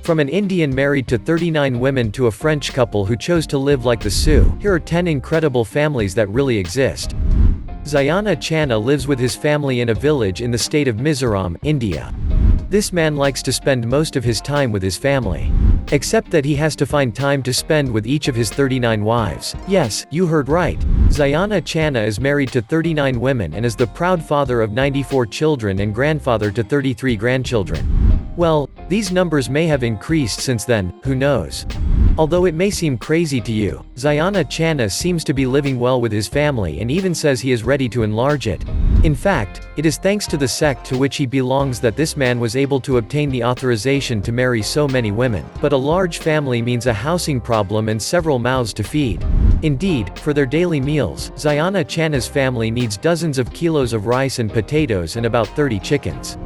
From an Indian married to 39 women to a French couple who chose to live like the Sioux, here are 10 incredible families that really exist. Zayana Channa lives with his family in a village in the state of Mizoram, India. This man likes to spend most of his time with his family. Except that he has to find time to spend with each of his 39 wives. Yes, you heard right. Zayana Channa is married to 39 women and is the proud father of 94 children and grandfather to 33 grandchildren. Well, these numbers may have increased since then, who knows? Although it may seem crazy to you, Zayana Channa seems to be living well with his family and even says he is ready to enlarge it. In fact, it is thanks to the sect to which he belongs that this man was able to obtain the authorization to marry so many women. But a large family means a housing problem and several mouths to feed. Indeed, for their daily meals, Zayana Channa's family needs dozens of kilos of rice and potatoes and about 30 chickens.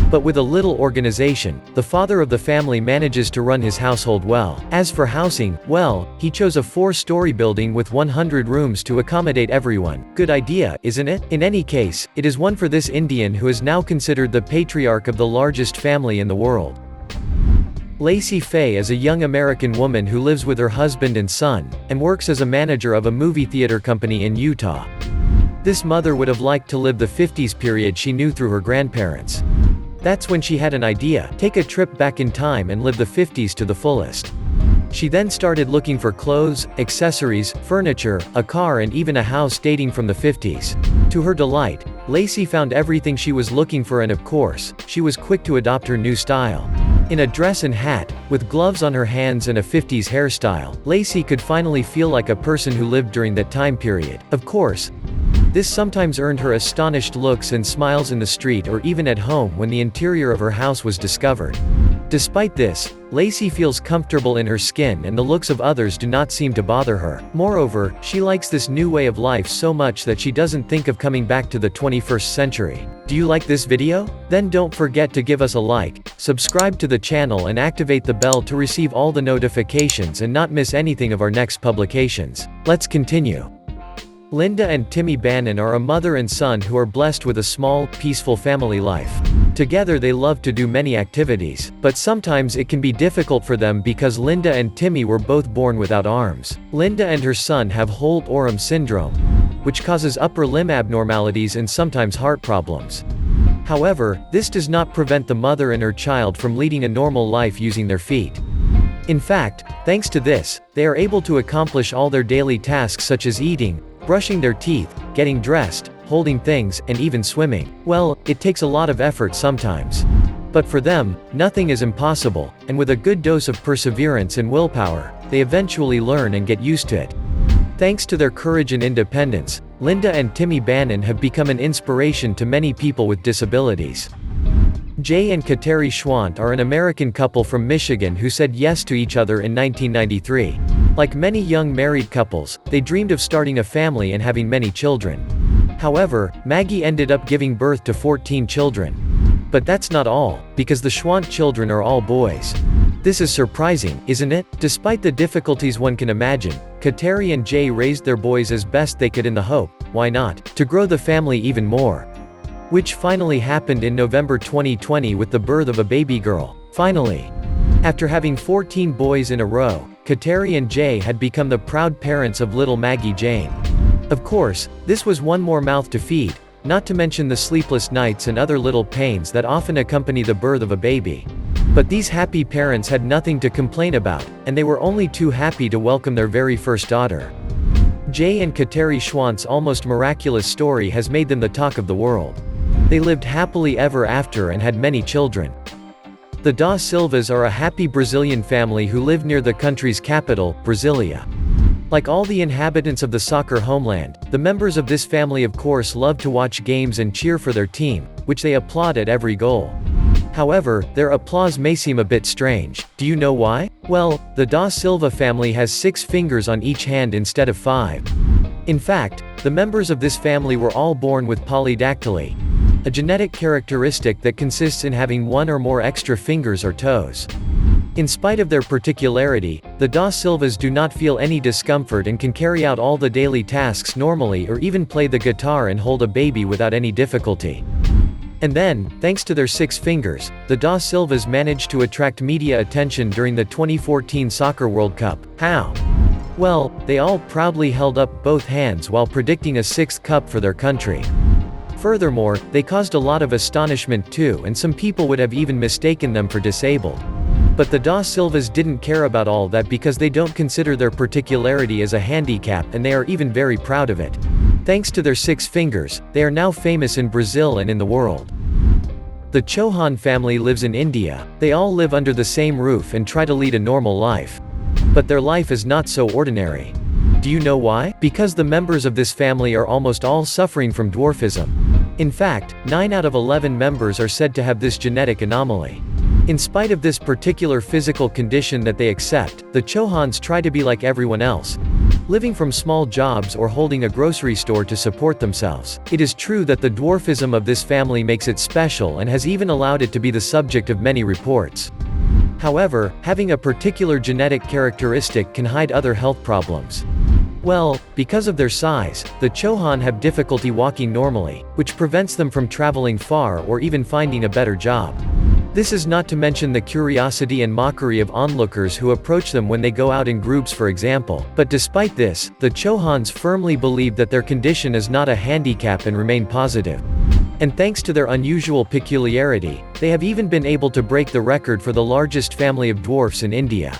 But with a little organization, the father of the family manages to run his household well. As for housing, well, he chose a 4-story building with 100 rooms to accommodate everyone. Good idea, isn't it? In any case, it is one for this Indian who is now considered the patriarch of the largest family in the world. Lacey Faye is a young American woman who lives with her husband and son, and works as a manager of a movie theater company in Utah. This mother would have liked to live the 50s period she knew through her grandparents. That's when she had an idea: take a trip back in time and live the 50s to the fullest. She then started looking for clothes, accessories, furniture, a car and even a house dating from the 50s. To her delight, Lacey found everything she was looking for and of course, she was quick to adopt her new style. In a dress and hat, with gloves on her hands and a 50s hairstyle, Lacey could finally feel like a person who lived during that time period. Of course, this sometimes earned her astonished looks and smiles in the street or even at home when the interior of her house was discovered. Despite this, Lacey feels comfortable in her skin and the looks of others do not seem to bother her. Moreover, she likes this new way of life so much that she doesn't think of coming back to the 21st century. Do you like this video? Then don't forget to give us a like, subscribe to the channel and activate the bell to receive all the notifications and not miss anything of our next publications. Let's continue. Linda and Timmy Bannon are a mother and son who are blessed with a small, peaceful family life. Together they love to do many activities, but sometimes it can be difficult for them because Linda and Timmy were both born without arms. Linda and her son have Holt-Oram syndrome, which causes upper limb abnormalities and sometimes heart problems. However, this does not prevent the mother and her child from leading a normal life using their feet. In fact, thanks to this, they are able to accomplish all their daily tasks such as eating, brushing their teeth, getting dressed, holding things, and even swimming. Well, it takes a lot of effort sometimes. But for them, nothing is impossible, and with a good dose of perseverance and willpower, they eventually learn and get used to it. Thanks to their courage and independence, Linda and Timmy Bannon have become an inspiration to many people with disabilities. Jay and Kateri Schwant are an American couple from Michigan who said yes to each other in 1993. Like many young married couples, they dreamed of starting a family and having many children. However, Maggie ended up giving birth to 14 children. But that's not all, because the Schwant children are all boys. This is surprising, isn't it? Despite the difficulties one can imagine, Kateri and Jay raised their boys as best they could in the hope, why not, to grow the family even more. Which finally happened in November 2020 with the birth of a baby girl. Finally. After having 14 boys in a row, Kateri and Jay had become the proud parents of little Maggie Jane. Of course, this was one more mouth to feed, not to mention the sleepless nights and other little pains that often accompany the birth of a baby. But these happy parents had nothing to complain about, and they were only too happy to welcome their very first daughter. Jay and Kateri Schwant's almost miraculous story has made them the talk of the world. They lived happily ever after and had many children. The Da Silvas are a happy Brazilian family who live near the country's capital, Brasilia. Like all the inhabitants of the soccer homeland, the members of this family of course love to watch games and cheer for their team, which they applaud at every goal. However, their applause may seem a bit strange. Do you know why? Well, the Da Silva family has 6 fingers on each hand instead of 5. In fact, the members of this family were all born with polydactyly, a genetic characteristic that consists in having 1 or more extra fingers or toes. In spite of their particularity, the Da Silvas do not feel any discomfort and can carry out all the daily tasks normally or even play the guitar and hold a baby without any difficulty. And then, thanks to their 6 fingers, the Da Silvas managed to attract media attention during the 2014 Soccer World Cup. How? Well, they all proudly held up both hands while predicting a 6th cup for their country. Furthermore, they caused a lot of astonishment too, and some people would have even mistaken them for disabled. But the Da Silvas didn't care about all that because they don't consider their particularity as a handicap, and they are even very proud of it. Thanks to their 6 fingers, they are now famous in Brazil and in the world. The Chauhan family lives in India. They all live under the same roof and try to lead a normal life. But their life is not so ordinary. Do you know why? Because the members of this family are almost all suffering from dwarfism. In fact, 9 out of 11 members are said to have this genetic anomaly. In spite of this particular physical condition that they accept, the Chauhans try to be like everyone else, living from small jobs or holding a grocery store to support themselves. It is true that the dwarfism of this family makes it special and has even allowed it to be the subject of many reports. However, having a particular genetic characteristic can hide other health problems. Well, because of their size, the Chauhan have difficulty walking normally, which prevents them from traveling far or even finding a better job. This is not to mention the curiosity and mockery of onlookers who approach them when they go out in groups, for example. But despite this, the Chauhans firmly believe that their condition is not a handicap and remain positive. And thanks to their unusual peculiarity, they have even been able to break the record for the largest family of dwarfs in India.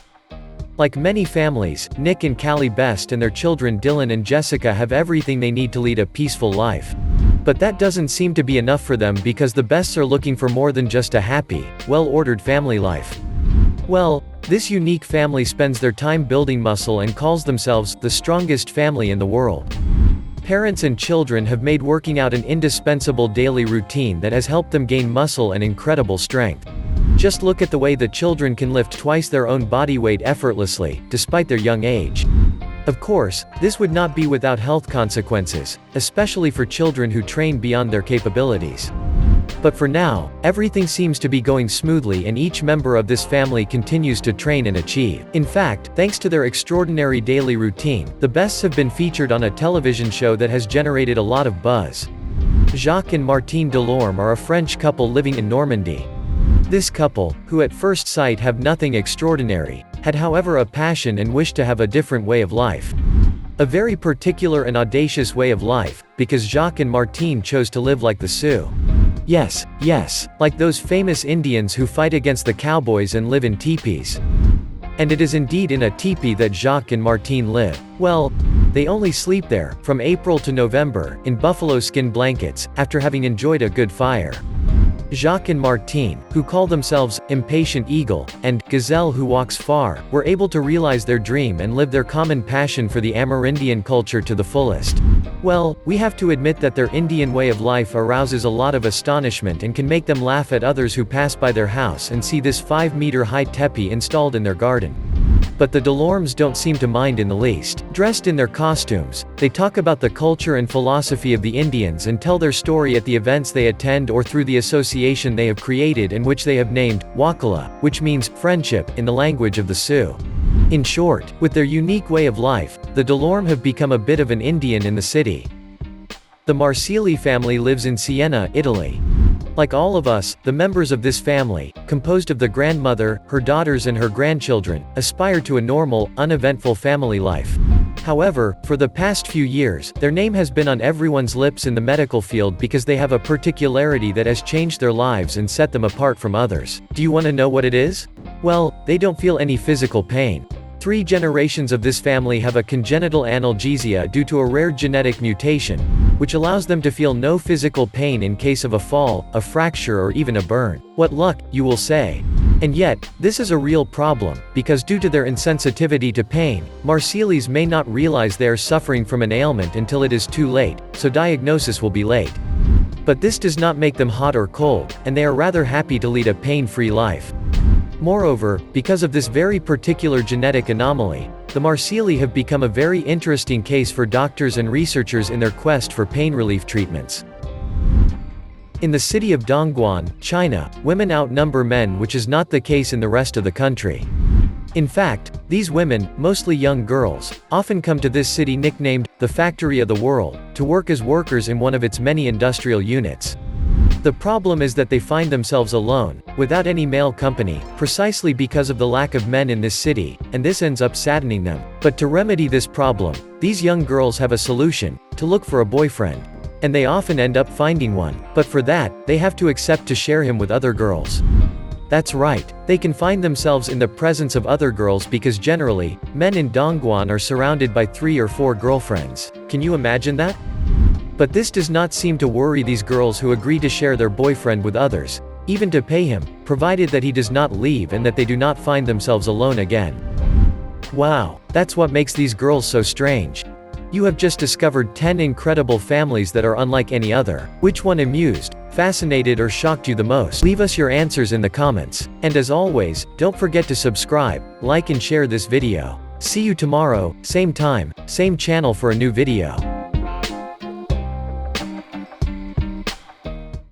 Like many families, Nick and Callie Best and their children Dylan and Jessica have everything they need to lead a peaceful life. But that doesn't seem to be enough for them because the Bests are looking for more than just a happy, well-ordered family life. Well, this unique family spends their time building muscle and calls themselves the strongest family in the world. Parents and children have made working out an indispensable daily routine that has helped them gain muscle and incredible strength. Just look at the way the children can lift twice their own body weight effortlessly, despite their young age. Of course, this would not be without health consequences, especially for children who train beyond their capabilities. But for now, everything seems to be going smoothly and each member of this family continues to train and achieve. In fact, thanks to their extraordinary daily routine, the Bests have been featured on a television show that has generated a lot of buzz. Jacques and Martine Delorme are a French couple living in Normandy. This couple, who at first sight have nothing extraordinary, had however a passion and wish to have a different way of life. A very particular and audacious way of life, because Jacques and Martine chose to live like the Sioux. Yes, like those famous Indians who fight against the cowboys and live in teepees. And it is indeed in a teepee that Jacques and Martine live. Well, they only sleep there, from April to November, in buffalo skin blankets, after having enjoyed a good fire. Jacques and Martine, who call themselves Impatient Eagle, and Gazelle who walks far, were able to realize their dream and live their common passion for the Amerindian culture to the fullest. Well, we have to admit that their Indian way of life arouses a lot of astonishment and can make them laugh at others who pass by their house and see this 5-meter-high teepee installed in their garden. But the Delormes don't seem to mind in the least. Dressed in their costumes, they talk about the culture and philosophy of the Indians and tell their story at the events they attend or through the association they have created and which they have named Wakala, which means friendship in the language of the Sioux. In short, with their unique way of life, the Delorme have become a bit of an Indian in the city. The Marsili family lives in Siena, Italy. Like all of us, the members of this family, composed of the grandmother, her daughters and her grandchildren, aspire to a normal, uneventful family life. However, for the past few years, their name has been on everyone's lips in the medical field because they have a particularity that has changed their lives and set them apart from others. Do you want to know what it is? Well, they don't feel any physical pain. 3 generations of this family have a congenital analgesia due to a rare genetic mutation, which allows them to feel no physical pain in case of a fall, a fracture or even a burn. What luck, you will say. And yet, this is a real problem, because due to their insensitivity to pain, Marsilis may not realize they are suffering from an ailment until it is too late, so diagnosis will be late. But this does not make them hot or cold, and they are rather happy to lead a pain-free life. Moreover, because of this very particular genetic anomaly, the Marsili have become a very interesting case for doctors and researchers in their quest for pain relief treatments. In the city of Dongguan, China, women outnumber men, which is not the case in the rest of the country. In fact, these women, mostly young girls, often come to this city nicknamed the Factory of the World, to work as workers in one of its many industrial units. The problem is that they find themselves alone, without any male company, precisely because of the lack of men in this city, and this ends up saddening them. But to remedy this problem, these young girls have a solution: to look for a boyfriend. And they often end up finding one, but for that, they have to accept to share him with other girls. That's right, they can find themselves in the presence of other girls because generally, men in Dongguan are surrounded by 3 or 4 girlfriends. Can you imagine that? But this does not seem to worry these girls who agree to share their boyfriend with others, even to pay him, provided that he does not leave and that they do not find themselves alone again. Wow, that's what makes these girls so strange. You have just discovered 10 incredible families that are unlike any other. Which one amused, fascinated, or shocked you the most? Leave us your answers in the comments. And as always, don't forget to subscribe, like and share this video. See you tomorrow, same time, same channel for a new video.